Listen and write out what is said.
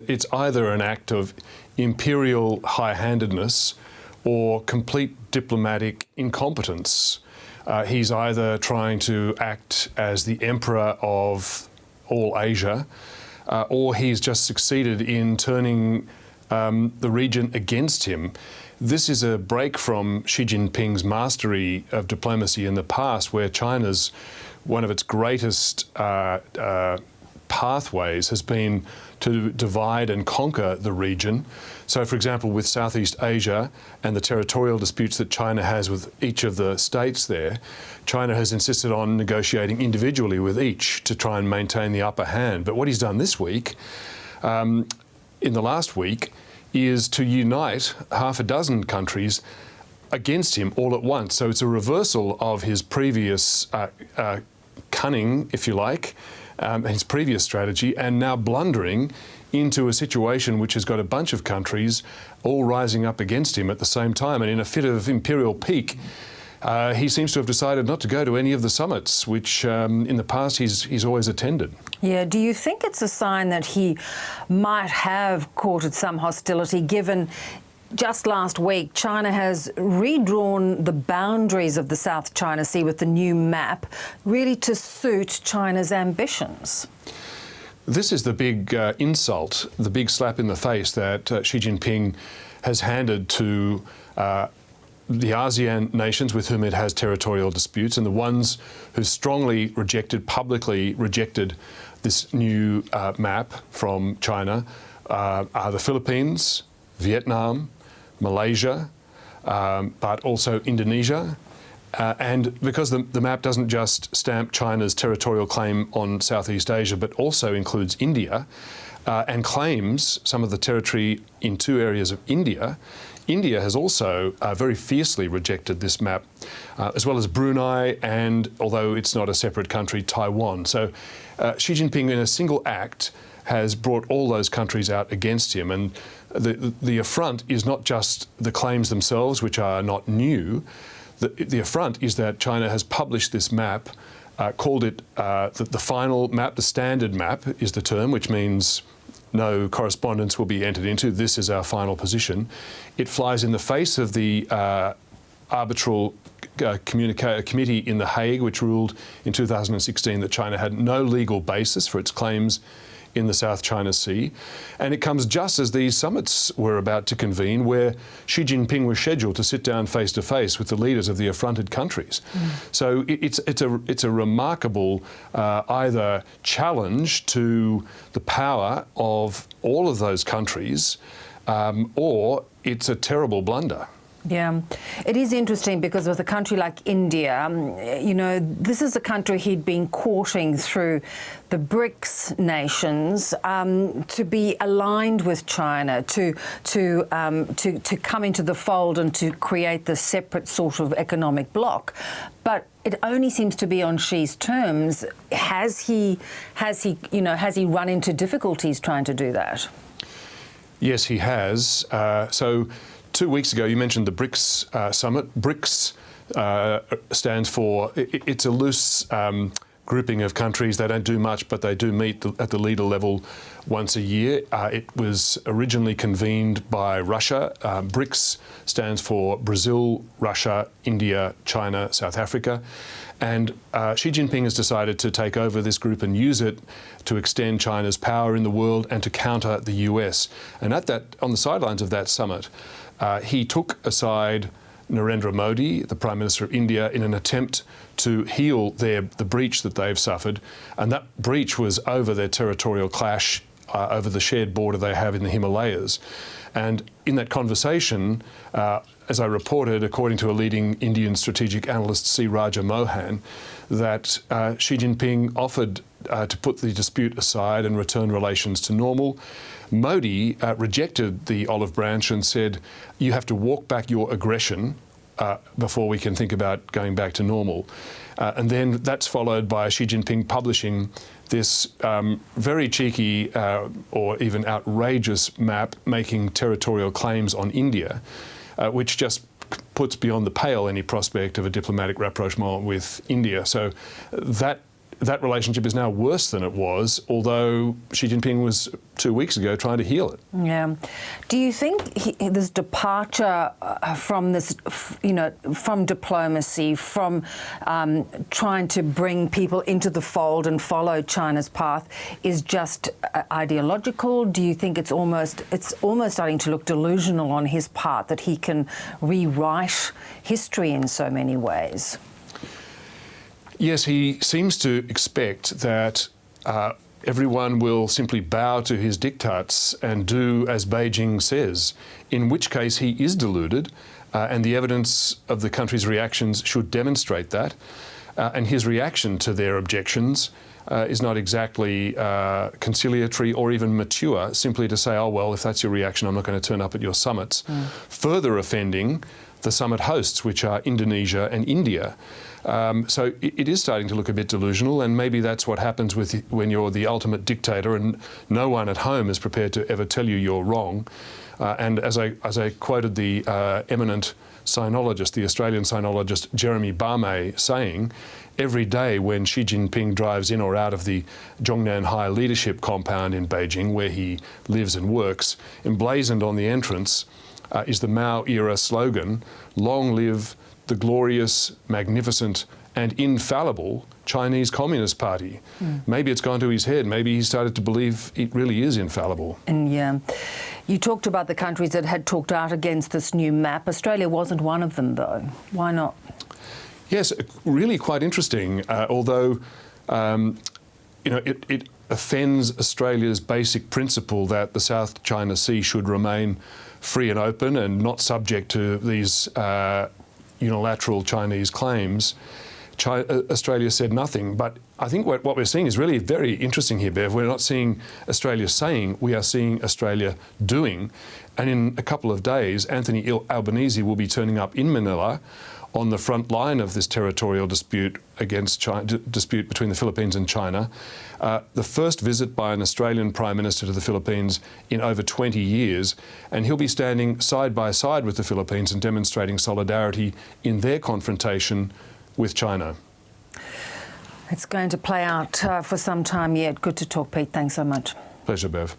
It's either an act of imperial high-handedness or complete diplomatic incompetence. He's either trying to act as the emperor of all Asia, or he's just succeeded in turning the region against him. This is a break from Xi Jinping's mastery of diplomacy in the past, where China's one of its greatest pathways has been to divide and conquer the region. So, for example, with Southeast Asia and the territorial disputes that China has with each of the states there, China has insisted on negotiating individually with each to try and maintain the upper hand. But what he's done this week, in the last week, is to unite half a dozen countries against him all at once. So it's a reversal of his previous cunning, if you like, his previous strategy, and now blundering into a situation which has got a bunch of countries all rising up against him at the same time. And in a fit of imperial pique, he seems to have decided not to go to any of the summits, which in the past he's always attended. Yeah, do you think it's a sign that he might have courted some hostility, given just last week China has redrawn the boundaries of the South China Sea with the new map, really to suit China's ambitions? This is the big insult, the big slap in the face that Xi Jinping has handed to the ASEAN nations with whom it has territorial disputes, and the ones who strongly publicly rejected this new map from China are the Philippines, Vietnam, Malaysia, but also Indonesia. And because the map doesn't just stamp China's territorial claim on Southeast Asia, but also includes India and claims some of the territory in two areas of India, India has also very fiercely rejected this map, as well as Brunei and, although it's not a separate country, Taiwan. So Xi Jinping, in a single act, has brought all those countries out against him. And the affront is not just the claims themselves, which are not new. The affront is that China has published this map, called it the final map, the standard map is the term, which means no correspondence will be entered into. This is our final position. It flies in the face of the arbitral committee in The Hague, which ruled in 2016 that China had no legal basis for its claims in the South China Sea. And it comes just as these summits were about to convene, where Xi Jinping was scheduled to sit down face to face with the leaders of the affronted countries. So it's a remarkable either challenge to the power of all of those countries, or it's a terrible blunder. Yeah, it is interesting because with a country like India, you know, this is a country he'd been courting through the BRICS nations to be aligned with China, to come into the fold and to create this separate sort of economic bloc. But it only seems to be on Xi's terms. Has he run into difficulties trying to do that? Yes, he has. So 2 weeks ago, you mentioned the BRICS summit. BRICS stands for, it's a loose grouping of countries. They don't do much, but they do meet at the leader level once a year. It was originally convened by Russia. BRICS stands for Brazil, Russia, India, China, South Africa. And Xi Jinping has decided to take over this group and use it to extend China's power in the world and to counter the US. And on the sidelines of that summit, he took aside Narendra Modi, the Prime Minister of India, in an attempt to heal the breach that they've suffered. And that breach was over their territorial clash over the shared border they have in the Himalayas. And in that conversation, as I reported, according to a leading Indian strategic analyst, C. Raja Mohan, that Xi Jinping offered to put the dispute aside and return relations to normal. Modi rejected the olive branch and said, you have to walk back your aggression before we can think about going back to normal. And then that's followed by Xi Jinping publishing this very cheeky or even outrageous map making territorial claims on India, which just puts beyond the pale any prospect of a diplomatic rapprochement with India. So that that relationship is now worse than it was, although Xi Jinping was 2 weeks ago trying to heal it. Yeah. Do you think this departure from this, from diplomacy, from trying to bring people into the fold and follow China's path is just ideological? Do you think it's almost starting to look delusional on his part that he can rewrite history in so many ways? Yes, he seems to expect that everyone will simply bow to his diktats and do as Beijing says, in which case he is deluded, and the evidence of the country's reactions should demonstrate that. And his reaction to their objections is not exactly conciliatory or even mature, simply to say, oh, well, if that's your reaction, I'm not going to turn up at your summits. Further offending the summit hosts, which are Indonesia and India. So it is starting to look a bit delusional, and maybe that's what happens when you're the ultimate dictator and no one at home is prepared to ever tell you you're wrong. And as I quoted the eminent sinologist, the Australian sinologist Jeremy Barmay, saying, every day when Xi Jinping drives in or out of the Zhongnan High Leadership Compound in Beijing, where he lives and works, emblazoned on the entrance is the Mao-era slogan, "Long live the glorious, magnificent and infallible Chinese Communist Party." Maybe it's gone to his head. Maybe he started to believe it really is infallible. And yeah, you talked about the countries that had talked out against this new map. Australia wasn't one of them, though. Why not? Yes, really quite interesting, although it offends Australia's basic principle that the South China Sea should remain free and open and not subject to these unilateral Chinese claims. Australia said nothing, but I think what we're seeing is really very interesting here, Bev. We're not seeing Australia saying, we are seeing Australia doing. And in a couple of days, Anthony Albanese will be turning up in Manila on the front line of this territorial dispute dispute between the Philippines and China. The first visit by an Australian Prime Minister to the Philippines in over 20 years, and he'll be standing side by side with the Philippines and demonstrating solidarity in their confrontation with China. It's going to play out for some time yet. Good to talk, Pete. Thanks so much. Pleasure, Bev.